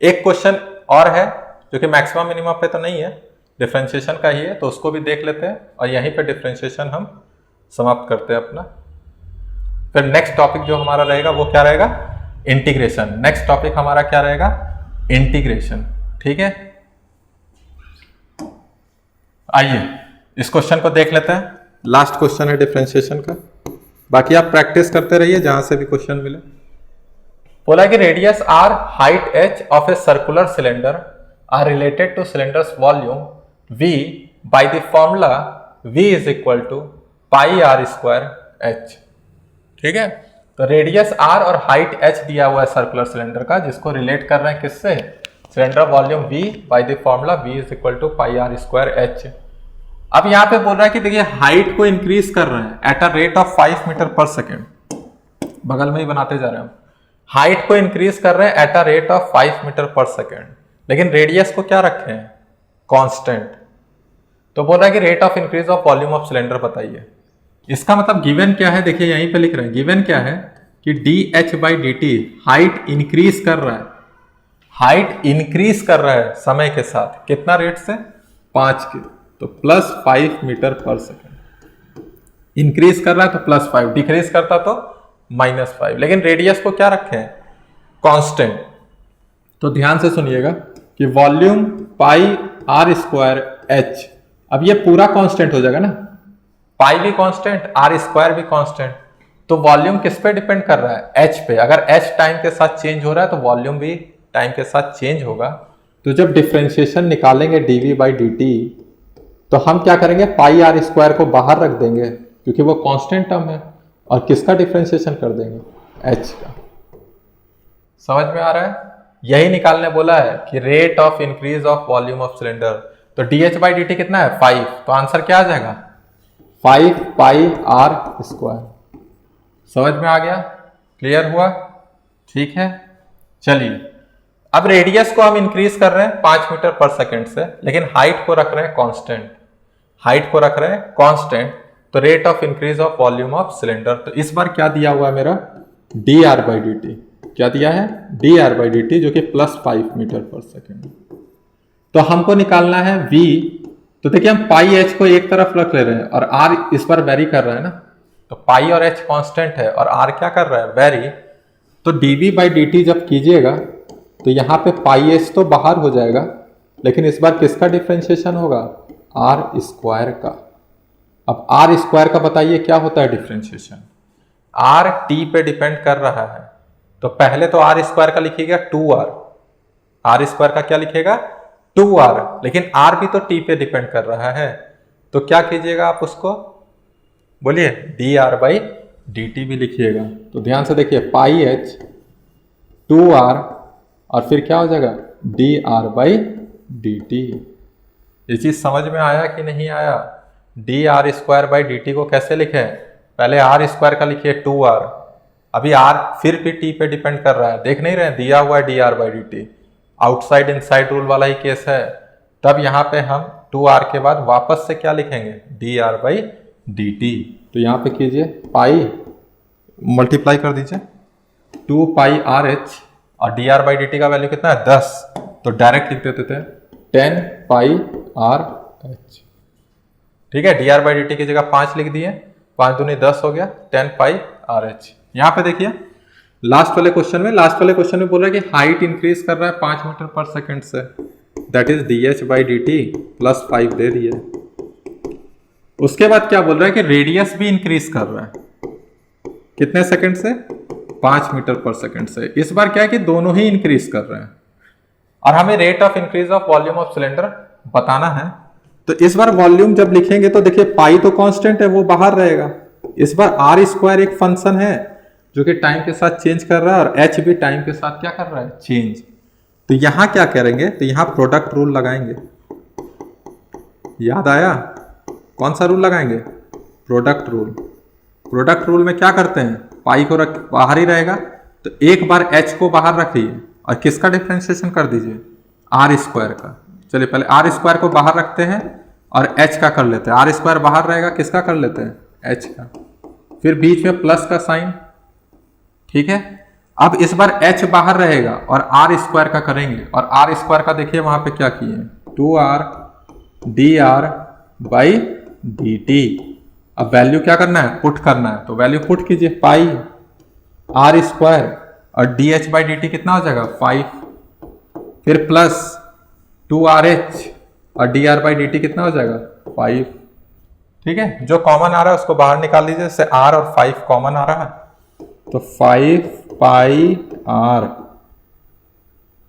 एक क्वेश्चन और है जो कि मैक्सिमम मिनिमा पे तो नहीं है, डिफरेंशिएशन का ही है, तो उसको भी देख लेते हैं और यहीं पे डिफरेंशिएशन हम समाप्त करते हैं अपना। फिर नेक्स्ट टॉपिक जो हमारा रहेगा वो क्या रहेगा? इंटीग्रेशन। नेक्स्ट टॉपिक हमारा क्या रहेगा? इंटीग्रेशन। ठीक है, आइए इस क्वेश्चन को देख लेते हैं। लास्ट क्वेश्चन है डिफरेंशिएशन का, बाकी आप प्रैक्टिस करते रहिए जहां से भी क्वेश्चन मिले। बोला कि radius r, height h of a circular cylinder are related to cylinders volume v by the formula v is equal to πr²h। ठीक है, तो रेडियस r और हाइट h दिया हुआ है सर्कुलर सिलेंडर का, जिसको रिलेट कर रहे हैं किससे? Cylinder volume v by the formula v is equal to πr²h। अब यहां पे बोल रहा है कि देखिए हाइट को इंक्रीज कर रहे हैं at a rate of 5 metre per second, बगल में ही बनाते जा रहे हैं हम। हाइट को इंक्रीज कर रहे हैं at a rate of 5 metre per second, लेकिन रेडियस को क्या रखे हैं? कांस्टेंट। तो बोल रहा है कि rate of increase of volume of cylinder बताइए। इसका मतलब गिवन क्या है? देखिए यहीं पे लिख रहे हैं, गिवन क्या है कि dh/dt हाइट इंक्रीज कर रहा है, हाइट इंक्रीज कर रहा है समय के साथ, कितना रेट से? 5 के, तो +5 मीटर पर सेकेंड। इंक्रीज कर रहा है तो +5, डिक्रीज करता तो -5, लेकिन रेडियस को क्या रखे हैं? कांस्टेंट। तो ध्यान से सुनिएगा कि वॉल्यूम πr²h, अब ये पूरा कांस्टेंट हो जाएगा ना, पाई भी कांस्टेंट, r² भी कांस्टेंट, तो वॉल्यूम किस पे डिपेंड कर रहा है? h पे। अगर h टाइम के साथ चेंज हो रहा है तो वॉल्यूम भी टाइम के साथ चेंज होगा। तो जब डिफरेंशिएशन निकालेंगे dv/dt तो हम क्या करेंगे? πr² को बाहर रख देंगे क्योंकि वो कांस्टेंट टर्म है, और किसका डिफरेंशिएशन कर देंगे? h का। समझ में आ रहा है? यही निकालने बोला है कि rate of increase of volume of cylinder. तो dh/dt कितना है? 5, तो आंसर क्या आ जाएगा? 5πr²। समझ में आ गया? क्लियर हुआ? ठीक है, चलिए अब रेडियस को हम इंक्रीज कर रहे हैं 5 मीटर पर सेकेंड से, लेकिन हाइट को रख रहे हैं कांस्टेंट। हाइट को रख रहे हैं कांस्टेंट, तो rate of increase of volume of cylinder, तो इस बार क्या दिया हुआ है मेरा? dr/dt। क्या दिया है? dr/dt, जो कि +5 मीटर पर सेकेंड। तो हमको निकालना है v। तो देखिए हम πh को एक तरफ रख ले रहे हैं और r इस बार वेरी कर रहा है ना, तो पाई और h कांस्टेंट है और r क्या कर रहा है? वेरी। तो dv/dt जब कीजिएगा तो यहाँ पे πh तो बाहर हो जाएगा, लेकिन इस बार किसका डिफरेंशिएशन होगा? r² का। अब r² का बताइए क्या होता है डिफरेंशिएशन? r t पे डिपेंड कर रहा है, तो पहले तो r² का लिखिएगा 2r। r² का क्या लिखेगा? 2r, लेकिन r भी तो t पे डिपेंड कर रहा है, तो क्या कीजिएगा आप उसको? बोलिए, dr/dt भी लिखिएगा। तो ध्यान से देखिए, πh 2r और फिर क्या हो जाएगा? dr/dt। ये चीज समझ में आया कि नहीं आया? dr²/dt को कैसे लिखें? पहले r² का लिखिए 2r, अभी r फिर भी t पे डिपेंड कर रहा है, देख नहीं रहे? दिया हुआ है dr/dt, आउटसाइड इनसाइड रूल वाला ही केस है। तब यहाँ पे हम 2r के बाद वापस से क्या लिखेंगे? dr/dt। तो यहाँ पे कीजिए, पाई मल्टीप्लाई कर दीजिए 2πrh और dr/dt का वैल्यू कितना है? 10, तो डायरेक्ट लिख देते थे 10πrh। ठीक है, dr/dt की जगह 5 लिख दिए, 5 दूनी 10 हो गया, 10πrh। यहाँ पे देखिए लास्ट वाले क्वेश्चन में बोल रहा है कि हाइट इंक्रीज कर रहा है 5 मीटर पर सेकेंड से, दैट इज dh/dt +5 दे दिया। उसके बाद क्या बोल रहा है कि रेडियस भी इंक्रीज कर रहा है, कितने सेकंड से? 5 मीटर पर सेकंड से। इस बार क्या है कि दोनों ही इंक्रीज कर रहे हैं, और हमें rate of increase of volume of cylinder बताना है। तो इस बार वॉल्यूम जब लिखेंगे तो देखिए पाई तो कांस्टेंट है, वो बाहर रहेगा। इस बार आर स्क्वायर एक फंक्शन है जो कि टाइम के साथ चेंज कर रहा है, और एच भी टाइम के साथ क्या कर रहा है, चेंज। तो यहां क्या करेंगे, तो यहां प्रोडक्ट रूल लगाएंगे। याद आया? कौन सा रूल लगाएंगे? Product rule. प्रोडक्ट रूल में क्या करते हैं, पाई को रख बाहर ही रहेगा, तो एक बार एच को बाहर रखिए और किसका डिफ्रेंशिएशन कर दीजिए, आर स्क्वायर का। चलिए पहले आर स्क्वायर को बाहर रखते हैं और एच का कर लेते हैं। आर स्क्वायर बाहर रहेगा, किसका कर लेते हैं, एच का। फिर बीच में प्लस का साइन, ठीक है। अब इस बार एच बाहर रहेगा और आर स्क्वायर का करेंगे, और आर स्क्वायर का देखिए वहां पे क्या किए, 2r dr बाई dt। अब वैल्यू क्या करना है, पुट करना है, तो वैल्यू पुट कीजिए, पाई आर स्क्वायर और dh बाई dt कितना हो जाएगा, 5। फिर प्लस 2rh और dr बाई dt कितना हो जाएगा, 5। ठीक है, जो कॉमन आ रहा है उसको बाहर निकाल लीजिए, जैसे r और 5 कॉमन आ रहा है, तो 5 पाई r,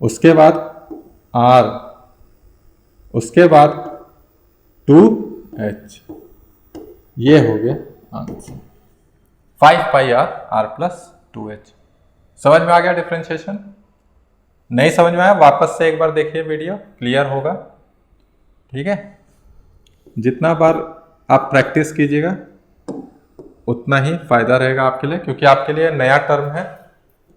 उसके बाद r, उसके बाद 2h। ये हो गया आंसर, 5 पाई r प्लस 2h। समझ में आ गया डिफरेंशिएशन? नहीं समझ में आया, वापस से एक बार देखिए, वीडियो क्लियर होगा। ठीक है, जितना बार आप प्रैक्टिस कीजिएगा उतना ही फायदा रहेगा आपके लिए, क्योंकि आपके लिए नया टर्म है,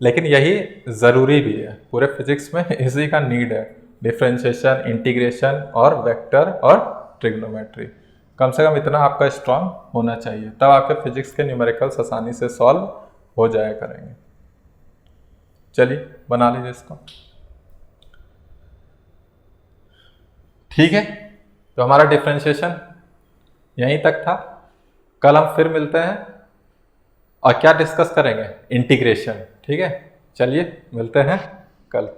लेकिन यही ज़रूरी भी है। पूरे फिजिक्स में इसी का नीड है, डिफरेंशिएशन, इंटीग्रेशन और वेक्टर और ट्रिग्नोमेट्री। कम से कम इतना आपका स्ट्रांग होना चाहिए, तब आपके फिजिक्स के न्यूमेरिकल्स आसानी से सॉल्व हो जाया करेंगे। चलिए बना लीजिए इसको। ठीक है, तो हमारा डिफरेंशिएशन यहीं तक था। कल हम फिर मिलते हैं और क्या डिस्कस करेंगे, इंटीग्रेशन। ठीक है, चलिए मिलते हैं कल।